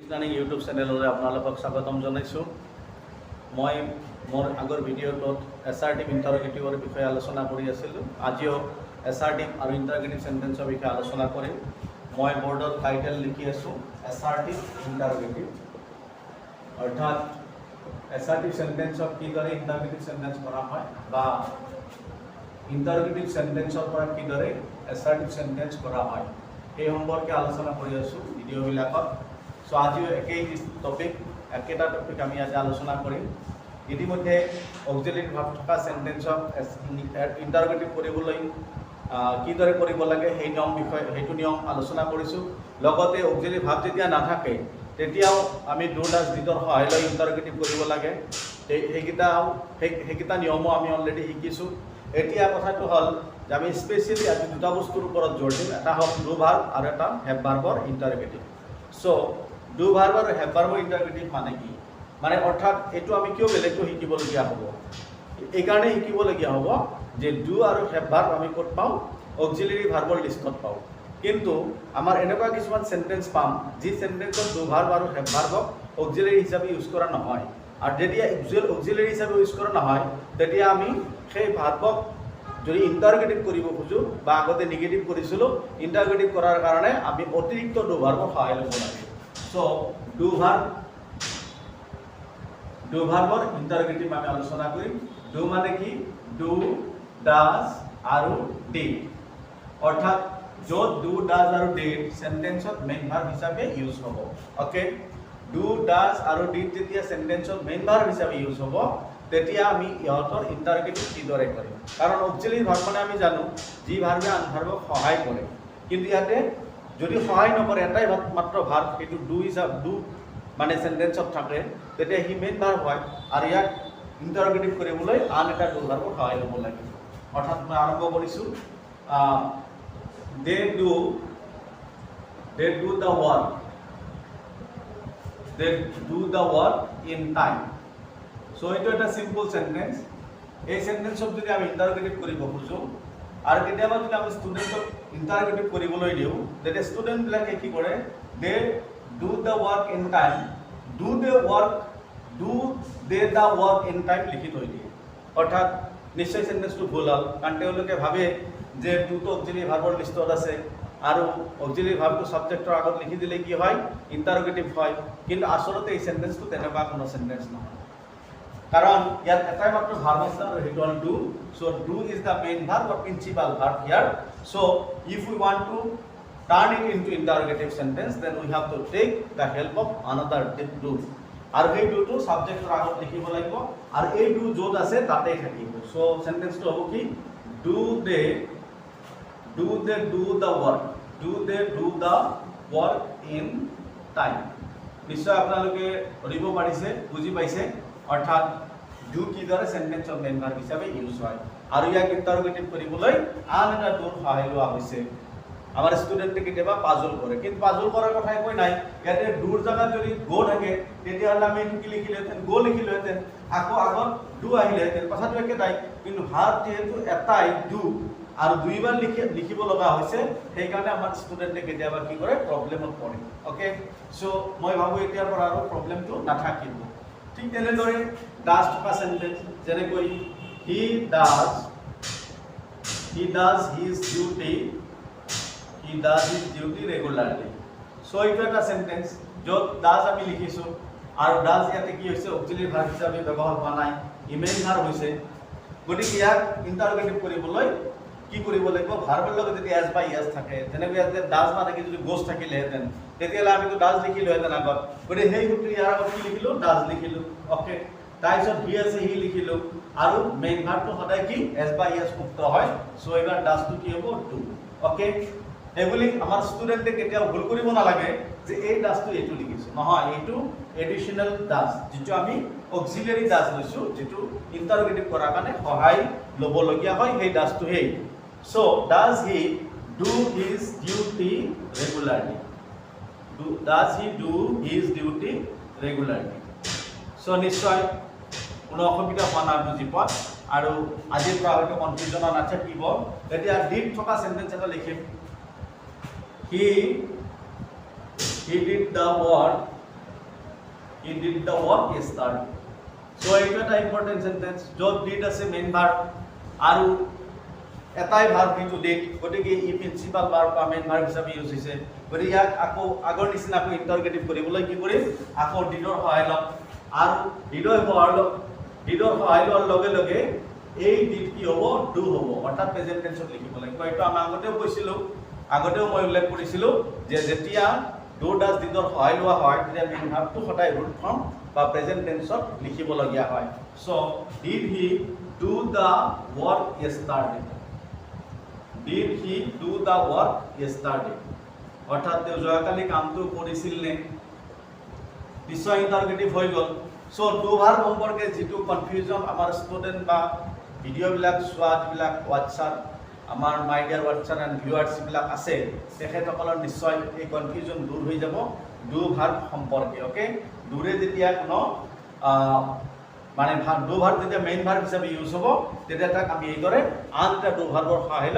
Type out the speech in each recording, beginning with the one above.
Learning YouTube চেনেললৈ আপোনালোকক স্বাগতম জনাইছোঁ। মই মোৰ আগৰ ভিডিঅ'টোত এছাৰ্টিভ ইণ্টাৰগেটিভৰ বিষয়ে আলোচনা কৰি আছিলোঁ। আজিও এছাৰ্টিভ আৰু ইণ্টাৰগেটিভ চেণ্টেন্সৰ বিষয়ে আলোচনা কৰিম। মই বৰ্ডত টাইটেল লিখি আছোঁ এছাৰ্টিভ ইণ্টাৰগেটিভ, অৰ্থাৎ এছাৰ্টিভ চেণ্টেন্সক কিদৰে ইণ্টাৰগেটিভ চেণ্টেন্স কৰা হয় বা ইণ্টাৰগেটিভ চেণ্টেন্সৰ পৰা কিদৰে এছাৰ্টিভ চেণ্টেন্স কৰা হয় সেই সম্পৰ্কে আলোচনা কৰি আছোঁ ভিডিঅ'বিলাকত। সো আজিও একেই টপিক, একেটা টপিক আমি আজি আলোচনা কৰিম। ইতিমধ্যে অক্সিলাৰী ভাৰ্ব থকা চেণ্টেন্সক ইণ্টাৰগেটিভ কৰিবলৈ কিদৰে কৰিব লাগে সেইটো নিয়ম আলোচনা কৰিছোঁ। লগতে অক্সিলাৰী ভাৰ্ব যেতিয়া নাথাকে তেতিয়াও আমি ডু ডাজ ডিডৰ সহায় লৈ ইণ্টাৰগেটিভ কৰিব লাগে। সেইকেইটা নিয়মো আমি অলৰেডি শিকিছোঁ। এতিয়া কথাটো হ'ল যে আমি স্পেচিয়েলি আজি দুটা বস্তুৰ ওপৰত জোৰ দিম, এটা হ'ল ডু ভাৰ্ব আৰু এটা হেভ ভাৰ্বৰ ইণ্টাৰগেটিভ। চ' ডু ভাৰ্ব আৰু হেভ ভাৰ্বৰ ইণ্টাৰগেটিভ মানে কি, মানে অৰ্থাৎ এইটো আমি কিয় বেলেগকৈ শিকিবলগীয়া হ'ব? এইকাৰণে শিকিবলগীয়া হ'ব যে ডু আৰু হেভ ভাৰ্ব আমি ক'ত পাওঁ? অক্সিলাৰী ভাৰ্বৰ লিষ্টত পাওঁ। কিন্তু আমাৰ এনেকুৱা কিছুমান চেণ্টেন্স পাম যি চেণ্টেন্সত ডু ভাৰ্ব আৰু হেভ ভাৰ্বক অক্সিলাৰী হিচাপে ইউজ কৰা নহয়। আৰু যেতিয়া অক্সিলাৰী হিচাপে ইউজ কৰা নহয় তেতিয়া আমি সেই ভাৰ্বক যদি ইণ্টাৰগেটিভ কৰিব খোজোঁ বা আগতে নিগেটিভ কৰিছিলোঁ, ইণ্টাৰগেটিভ কৰাৰ কাৰণে আমি অতিৰিক্ত ডু ভাৰ্বৰ সহায় ল'ব লাগে। চ' ডু ভাৰ্বৰ ইণ্টাৰগেটিভ আমি আলোচনা কৰিম। ডু মানে কি? ডু, ডাজ আৰু ডিড, অৰ্থাৎ য'ত ডু, ডাজ আৰু ডিড চেণ্টেন্সত মেইন ভাৰ্ব হিচাপে ইউজ হ'ব। অ'কে, ডু, ডাজ আৰু ডিড যেতিয়া চেণ্টেন্সত মেইন ভাৰ্ব হিচাপে ইউজ হ'ব তেতিয়া আমি ইহঁতৰ ইণ্টাৰগেটিভ কিদৰে কৰিম? কাৰণ অক্সিলাৰী ভাৰ্ব মানে আমি জানো যি ভাৰ্বে আন ভাৰ্বক সহায় কৰে, কিন্তু ইয়াতে যদি সহায় নকৰে এটাই মাত্ৰ ভাৰ্ব, সেইটো ডু মানে চেণ্টেন্সত থাকে, তেতিয়া সি মেইন ভাৰ্ব হয় আৰু ইয়াক ইণ্টাৰগেটিভ কৰিবলৈ আন এটা ডু ভাৰ্বৰ সহায় ল'ব লাগিব। অৰ্থাৎ মই আৰম্ভ কৰিছোঁ, they do the work in time. So এইটো এটা চিম্পল চেণ্টেন্স। এই চেণ্টেন্সক যদি আমি ইণ্টাৰগেটিভ কৰিব খোজোঁ আৰু কেতিয়াবা যদি আমি ষ্টুডেণ্টক ইণ্টাৰগেটিভ কৰিবলৈ দিওঁ তেতিয়া ষ্টুডেণ্টবিলাকে কি কৰে? They do the work in time, do they the work in time লিখি থৈ দিয়ে। অৰ্থাৎ নিশ্চয় চেণ্টেন্সটো ভুল হ'ল, কাৰণ তেওঁলোকে ভাবে যে ডুটো অক্সিলাৰী ভাৰ্বৰ লিষ্টত আছে আৰু অক্সিলাৰী ভাৰ্বটো ছাবজেক্টৰ আগত লিখি দিলে কি হয়? ইণ্টাৰগেটিভ হয়। কিন্তু আচলতে এই চেণ্টেন্সটো তেনেকুৱা কোনো চেণ্টেন্স নহয়, কাৰণ ইয়াত এটাই মাত্ৰ ভাৰ্ব আছে আৰু সেইটো হ'ল do. So' do is the main verb or principal verb here. So if we want to turn it into interrogative sentence, then we have to take the help of another do. আৰু সেই ডুটো ছাবজেক্টৰ আগত লিখিব লাগিব আৰু এই do য'ত আছে তাতেই থাকিব। চ' চেণ্টেন্সটো হ'ব কি? Do they do the work in time. নিশ্চয় আপোনালোকে ধৰিব পাৰিছে, বুজি পাইছে। অৰ্থাৎ ডু কিদৰে চেণ্টেন্সৰ মেইন ভাৰ্ব হিচাপে ইউজ হয় আৰু ইয়াক ইণ্টাৰগেটিভ কৰিবলৈ আন এটা ডুৰ সহায় লোৱা হৈছে। আমাৰ ষ্টুডেণ্টে কেতিয়াবা পাজল কৰে, কিন্তু পাজল কৰাৰ কথা একোৱেই নাই। ইয়াতে ডুৰ জেগাত যদি গ' থাকে তেতিয়াহ'লে আমি এইটো কি লিখিলোহেঁতেন? গ' লিখিলোহেঁতেন, আকৌ আগত ডু আহিলেহেঁতেন, কথাটো একেটাই। কিন্তু ভাৰ্ব যিহেতু এটাই ডু আৰু দুইবাৰ লিখিব লগা হৈছে, সেইকাৰণে আমাৰ ষ্টুডেণ্টে কেতিয়াবা কি কৰে? প্ৰব্লেমত পৰে। অ'কে, চ' মই ভাবোঁ এতিয়াৰ পৰা আৰু প্ৰব্লেমটো নাথাকিব। ঠিক তেনেদৰে ডাজ থকা চেণ্টেন্স, যেনেকৈ he does his duty regularly. So' এইটো এটা চেণ্টেন্স য'ত ডাজ আমি লিখিছোঁ আৰু ডাজ ইয়াতে কি হৈছে? অক্সিলাৰী ভাৰ্ব হিচাপে ব্যৱহাৰ হোৱা নাই, মেইন ভাৰ্ব হৈছে। গতিকে ইয়াক ইণ্টাৰগেটিভ কৰিবলৈ কি কৰিব লাগিব? ভাৰ্বৰ লগত যদি এছ বা ইয়েছ থাকে, যেনেকৈ ইয়াতে ডাজ নাথাকি যদি গ'জ থাকিলেহেঁতেন তেতিয়াহ'লে আমিতো ডাজ লিখিলোহেঁতেন আগত। গতিকে সেই সূত্ৰে ইয়াৰ আগত কি লিখিলোঁ? ডাজ লিখিলোঁ। অ'কে, তাৰপিছত হি আছে, হি লিখিলোঁ আৰু মেইন ভাৰ্বটো সদায় কি? এছ বা ইয়েছ মুক্ত হয়। চ' এইবাৰ ডাজটো কি হ'ব? ডু। অ'কে, এইবুলি আমাৰ ষ্টুডেণ্টে কেতিয়াও ভুল কৰিব নালাগে যে এই ডাজটো এইটো লিখিছোঁ। নহয়, এইটো এডিশ্যনেল ডাজ, যিটো আমি অক্সিলাৰী ডাজ লৈছোঁ, যিটো ইণ্টাৰগেটিভ কৰাৰ কাৰণে সহায় ল'বলগীয়া হয়, সেই ডাজটো সেই। So' does he do his duty regularly? Does he do his duty regularly? So নিশ্চয় কোনো অসুবিধা হোৱা নাই বুজি পোৱা আৰু আজিৰ পৰা হয়তো কনফিউজন নাথাকিব। এতিয়া ডিড থকা চেণ্টেন্স এটা লিখিম। He did the work he did the work yesterday. So এইটো এটা ইম্পৰ্টেণ্ট সেন্টেন্স য'ত ডিড আছে মেইন ভাৰ্ব আৰু এটাই ভাৰ্ব কিন্তু ডিড, গতিকে ই প্ৰিন্সিপাল ভাৰ্ব বা মেইন ভাৰ্ব হিচাপে ইউজ হৈছে। গতিকে ইয়াক আকৌ আগৰ নিচিনা আকৌ ইণ্টাৰগেটিভ কৰিবলৈ কি কৰিম, আকৌ ডিডৰ সহায় ল'ম আৰু ডিডৰ সহায় লোৱাৰ লগে লগে এই ডিড কি হ'ব, ডু হ'ব, অৰ্থাৎ প্ৰেজেন্ট টেন্সত লিখিব লাগিব। এইটো আমি আগতেও কৈছিলোঁ, আগতেও মই উল্লেখ কৰিছিলোঁ যে যেতিয়া ডু ডাজ ডিডৰ সহায় লোৱা হয় তেতিয়া মেইন ভাৰ্বটো সদায় ৰুট ফৰ্ম বা প্ৰেজেন্ট টেন্সত লিখিবলগীয়া হয়। So' did he do the work yesterday, did he do the work yesterday, অৰ্থাৎ তেওঁ যোৱাকালি কামটো কৰিছিল নে, নিশ্চয় ইণ্টাৰগেটিভ হৈ গ'ল। চ' ডু ভাৰ্ব সম্পৰ্কে যিটো কনফিউজন আমাৰ ষ্টুডেণ্ট বা ভিডিঅ'বিলাক চোৱা যিবিলাক হোৱাটছআপ আমাৰ মাই ডিয়াৰ হোৱাটছআপ এণ্ড ভিউৱাৰ্ছবিলাক আছে তেখেতসকলৰ নিশ্চয় এই কনফিউজন দূৰ হৈ যাব ডু ভাৰ্ব সম্পৰ্কে। অ'কে, ডুৰে যেতিয়া কোনো মানে ডু ভাৰ্ব যেতিয়া মেইন ভাৰ্ব হিচাপে ইউজ হ'ব তেতিয়া তাক আমি এইদৰে আন এটা ডু ভাৰ্বৰ সহায়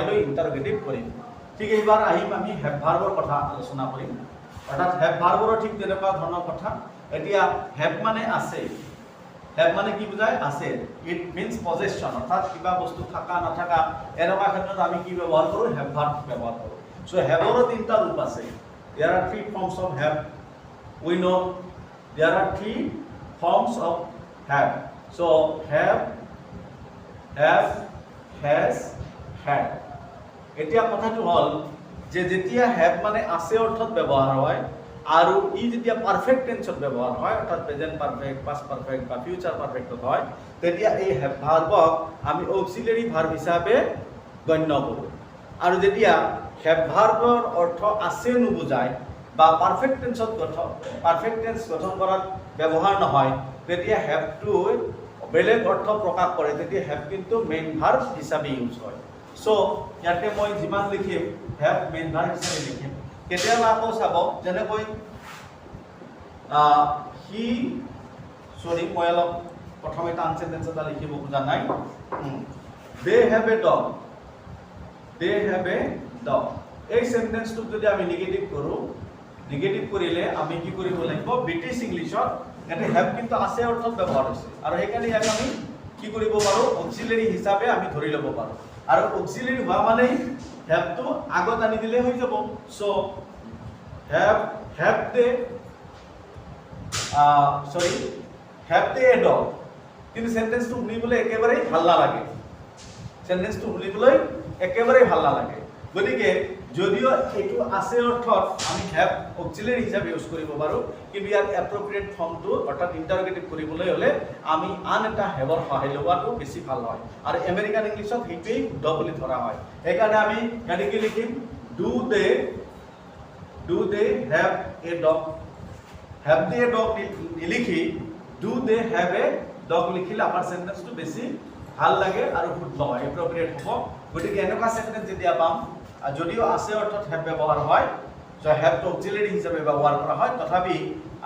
লৈ ইণ্টাৰগেটিভ কৰিম। ঠিক এইবাৰ আহিম আমি হেভ ভাৰ্বৰ কথা আলোচনা কৰিম, অৰ্থাৎ হেভ ভাৰ্বৰো ঠিক তেনেকুৱা ধৰণৰ কথা। এতিয়া হেভ মানে আছে, হেভ মানে কি বুজায়, আছে। ইট মিনছ পজেশ্যন, অৰ্থাৎ কিবা বস্তু থকা নাথাকা এনেকুৱা ক্ষেত্ৰত আমি কি ব্যৱহাৰ কৰোঁ, হেভ ভাৰ্ব ব্যৱহাৰ কৰোঁ। চ' হেভৰো তিনিটা ৰূপ আছে। There are three forms of have. We know there are three forms of have. So have, has, had. এতিয়া কথাটো হ'ল যে যেতিয়া have মানে আছে অৰ্থত ব্যৱহাৰ হয় আৰু ই যেতিয়া পাৰফেক্ট টেন্সত ব্যৱহাৰ হয় অৰ্থাৎ প্ৰেজেন্ট পাৰফেক্ট, পাষ্ট পাৰফেক্ট বা ফিউচাৰ পাৰফেক্টত হয় তেতিয়া এই হেভ ভাৰ্বক আমি অক্সিলাৰী ভাৰ্ব হিচাপে গণ্য কৰোঁ। আৰু যেতিয়া হেভ ভাৰ্বৰ অৰ্থ আছে নুবুজায় বা পাৰফেক্ট টেন্স গঠন কৰাত ব্যৱহাৰ নহয় তেতিয়া হেভটো বেলেগ অৰ্থ প্ৰকাশ কৰে, তেতিয়া হেভ কিন্তু মেইন ভাৰ্ব হিচাপে ইউজ হয়। চ' ইয়াতে মই যিমান লিখিম হেভ মেইন ভাৰ্ব হিচাপে লিখিম। কেতিয়াবা আকৌ চাব যেনেকৈ মই অলপ প্ৰথমে টান চেণ্টেন্স এটা লিখিব খোজা নাই। দে have a dog, De have a dog, এই চেণ্টেন্সটোক যদি আমি নিগেটিভ কৰোঁ, নিগেটিভ কৰিলে আমি কি কৰিব লাগিব, ব্ৰিটিছ ইংলিছত ইয়াতে হেভ কিন্তু আছে অৰ্থত ব্যৱহাৰ হৈছে আৰু সেইকাৰণে ইয়াক আমি কি কৰিব পাৰোঁ, অক্সিলাৰী হিচাপে আমি ধৰি ল'ব পাৰোঁ। আৰু অক্সিলাৰী হোৱা মানেই হেভটো আগত আনি দিলে হৈ যাব। চ' হেভ দে এ ডগ, কিন্তু চেণ্টেন্সটো শুনিবলৈ একেবাৰেই ভাল নালাগে, চেণ্টেন্সটো শুনিবলৈ একেবাৰেই ভাল নালাগে। গতিকে যদিও এইটো আছে অৰ্থত আমি হেভ অক্সিলাৰী হিচাপে ইউজ কৰিব পাৰোঁ, কিন্তু ইয়াত এপ্ৰপ্ৰিয়েট ফৰ্মটো অৰ্থাৎ ইণ্টাৰগেটিভ কৰিবলৈ হ'লে আমি আন এটা হেভৰ সহায় লোৱাটো বেছি ভাল হয় আৰু আমেৰিকান ইংলিছত সেইটোৱেই শুদ্ধ বুলি ধৰা হয়। সেইকাৰণে আমি ইয়াতে কি লিখিম, do they have a dog, have they a dog নিলিখি do they have a dog লিখিলে আমাৰ চেণ্টেন্সটো বেছি ভাল লাগে আৰু শুদ্ধ হয়, এপ্ৰপ্ৰিয়েট হ'ব। গতিকে এনেকুৱা চেণ্টেন্স যেতিয়া পাম যদিও আছে অৰ্থত হেভ ব্যৱহাৰ হয়, হেভটো অক্সিলাৰী হিচাপে ব্যৱহাৰ কৰা হয়, তথাপি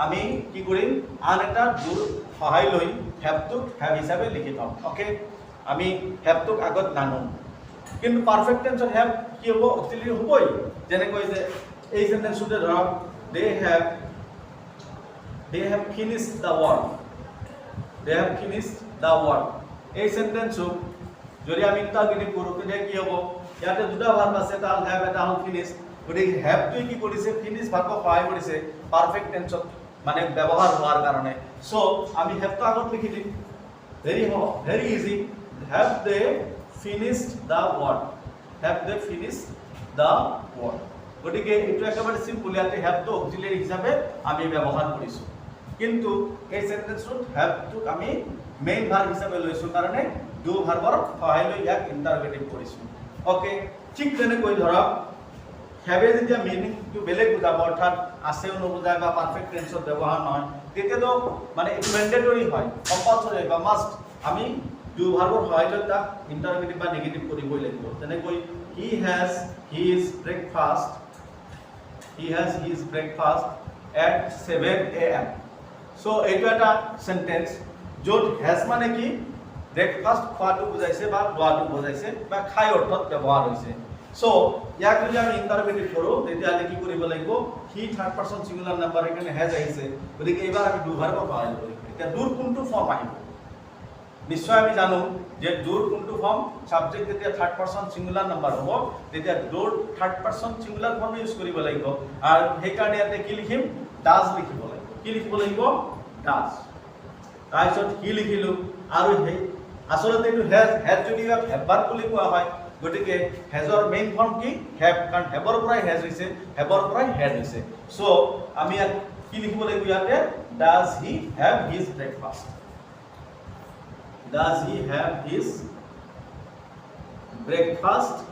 আমি কি কৰিম, আন এটা ডুৰ সহায় লৈ হেভটোক হেভ হিচাপে লিখি থম। অ'কে, আমি হেভটোক আগত নানো, কিন্তু পাৰফেক্ট টেন্সত হেভ কি হ'ব, অক্সিলাৰী হ'বই। যেনেকৈ যে এই চেণ্টেন্সটোতে ধৰক they have finished the work, they have finished the work, এই চেণ্টেন্সটোক যদি আমি ইণ্টাৰগেটিভ কৰোঁ তেতিয়া কি হ'ব, ইয়াতে দুটা ভাৰ্ব আছে, এটা হ'ল হেভ এটা হ'ল ফিনিছ। গতিকে হেভটোৱে কি কৰিছে, ফিনিছ ভাৰ্বক সহায় কৰিছে পাৰফেক্ট টেন্সত মানে ব্যৱহাৰ হোৱাৰ কাৰণে। চ' আমি হেভটো আগত লিখি দিম, very easy, have they finished the work, have they finished the work. গতিকে এইটো একেবাৰে চিম্পুল, ইয়াতে হেভটো অক্সিলাৰী হিচাপে আমি ব্যৱহাৰ কৰিছোঁ, কিন্তু এই চেণ্টেন্সটোত হেভটোক আমি মেইন ভাৰ্ব হিচাপে লৈছোঁ কাৰণে ডু ভাৰ্বৰ সহায় লৈ ইয়াক ইণ্টাৰগেটিভ কৰিছোঁ। অ'কে, ঠিক তেনেকৈ ধৰক হেভে যেতিয়া মিনিংটো বেলেগ বুজাব অৰ্থাৎ আছেও নুবুজায় বা পাৰফেক্ট টেন্সত ব্যৱহাৰ নহয় তেতিয়াতো মানে এইটো মেণ্ডেটৰী হয়, কম্পালচৰি বা মাষ্ট, আমি ডু ভাৰ্বৰ সহায় লৈ তাক ইণ্টাৰগেটিভ বা নিগেটিভ কৰিবই লাগিব। যেনেকৈ he has his breakfast at 7 AM। চ' এইটো এটা চেণ্টেন্স য'ত হেজ মানে কি, ব্ৰেকফাষ্ট খোৱাটো বুজাইছে বা লোৱাটো বুজাইছে বা খাই অৰ্থত ব্যৱহাৰ হৈছে। সো ইয়াক যদি আমি ইন্টাৰোগেটিভ কৰো তেতিয়াহ'লে কি কৰিব লাগিব হি থাৰ্ড পাৰসন সিঙ্গুলাৰ নাম্বাৰ এখানে হ্যাজ আহিছে গতিকে এইবাৰ আমি দুভাৰ পাই যাব এতিয়া দুৰ কোনটো ফৰ্ম আহিব নিশ্চয় আমি জানো যে দুৰ কোনটো ফৰ্ম সাবজেক্ট যেতিয়া থাৰ্ড পাৰসন সিঙ্গুলাৰ নাম্বাৰ হ'ব তেতিয়া দুৰ third person singular form use কৰিব লাগিব আৰু সেই কাৰণে ইয়াতে কি লিখিম ডাজ লিখিব লাগিব কি লিখিব লাগিব ডাজ তাৰপিছত কি লিখিলো আৰু সেই আসলতে এইটো হেজ যদি হেভাৰ বুলি কোৱা হয় গতিকে হেজৰ মেইন ফৰ্ম কি হেভ কাৰণ হেভৰ পৰাই হেজ হৈছে হেভৰ পৰাই হেড হৈছে সো আমি ইয়াত কি লিখিব লাগিব ইয়াতে does he have his breakfast Does he have his breakfast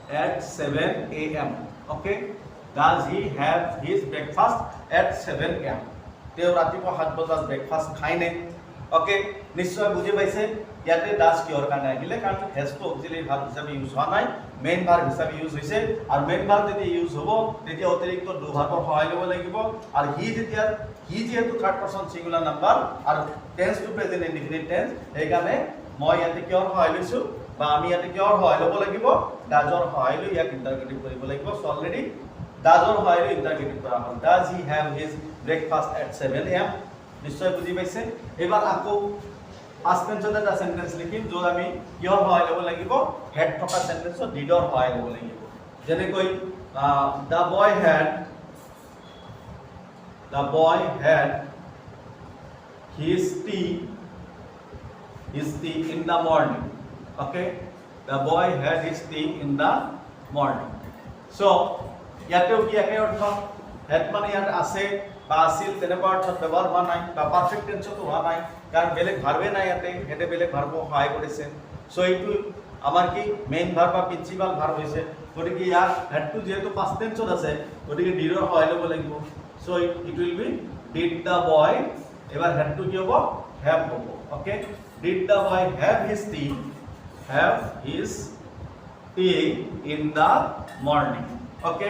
at 7 a.m. Okay? Does he have his breakfast at 7 a.m. তেওঁ ৰাতিপুৱা 7 বজাত ব্ৰেকফাষ্ট খায় নে ওকে নিশ্চয় বুজি পাইছে ইয়াতে ডাজ কিহৰ কাৰণে আহিলে কাৰণ হেজটো অক্সিলাৰি ভাৰ্ব হিচাপে ইউজ হোৱা নাই মেইন ভাৰ্ব হিচাপে ইউজ হৈছে আৰু মেইন ভাৰ্ব যদি ইউজ হ'ব তেতিয়া অতিৰিক্ত দু ভাৰ্বৰ সহায় ল'ব লাগিব আৰু হি যেহেতু থাৰ্ড পাৰসন সিঙ্গুলাৰ নাম্বাৰ আৰু tends to present indefinite tense সেইকাৰণে মই ইয়াতে কিহৰ সহায় লৈছো বা আমি ইয়াতে কিহৰ সহায় ল'ব লাগিব ডাজৰ সহায় লৈ ইয়াক ইন্টাৰগেটিভ কৰিব লাগিব সো অলৰেডি ডাজৰ সহায় লৈ ইন্টাৰগেটিভ কৰা হ'ল does he have his breakfast at 7 a.m. নিশ্চয় বুজি পাইছে এবাৰ আকৌ পাস্ট টেন্সত এটা সেন্টেন্স লিখিম য'ত আমি কিহৰ সহায় ল'ব লাগিব হেড থকা সেন্টেন্সত ডিডৰ সহায় ল'ব লাগিব যেনেকৈ the boy had his tea in the morning okay the boy had his tea in the morning so ইয়াতেও কি একে অৰ্থ হেড মানে ইয়াত আছে বা আছিল তেনেকুৱা অৰ্থত ব্যৱহাৰ হোৱা নাই বা পাৰফেক্ট টেন্সতো হোৱা নাই কাৰণ বেলেগ ভাৰ্বে নাই ইয়াতে হেডে বেলেগ ভাৰ্বক সহায় কৰিছে সো এইটো আমাৰ কি মেইন ভাৰ্ব বা প্ৰিন্সিপাল ভাৰ্ব হৈছে গতিকে ইয়াৰ হেডটো যেহেতু পাষ্ট টেন্সত আছে গতিকে ডিডৰ সহায় ল'ব লাগিব so it will be did the boy এবাৰ হেডটো কি হ'ব হেভ হ'ব okay did the boy have his T in the morning okay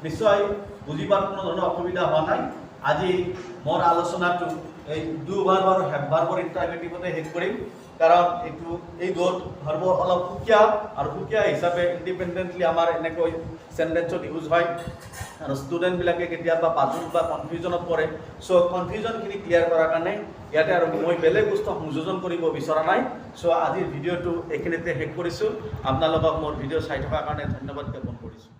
নিশ্চয় বুজি পোৱাত কোনো ধৰণৰ অসুবিধা হোৱা নাই আজি মোৰ আলোচনাটো এই দু ভাৰ্ব আৰু হেভ ভাৰ্বৰ ইন্টাৰগেটিভতে শেষ কৰিম কাৰণ এই দুটা ভাৰ্ব অলপ সুকীয়া আৰু সুকীয়া হিচাপে ইণ্ডিপেণ্ডেণ্টলি আমাৰ এনেকৈ সেন্টেন্সত ইউজ হয় আৰু ষ্টুডেণ্টবিলাকে কেতিয়াবা পাজল বা কনফিউজনত পৰে সো কনফিউজনখিনি ক্লিয়াৰ কৰাৰ কাৰণে ইয়াতে আৰু মই বেলেগ বস্তু সংযোজন কৰিব বিচৰা নাই সো আজিৰ ভিডিঅ'টো এইখিনিতে শেষ কৰিছোঁ আপোনালোকক মোৰ ভিডিঅ' চাই থকাৰ কাৰণে ধন্যবাদ জ্ঞাপন কৰিছোঁ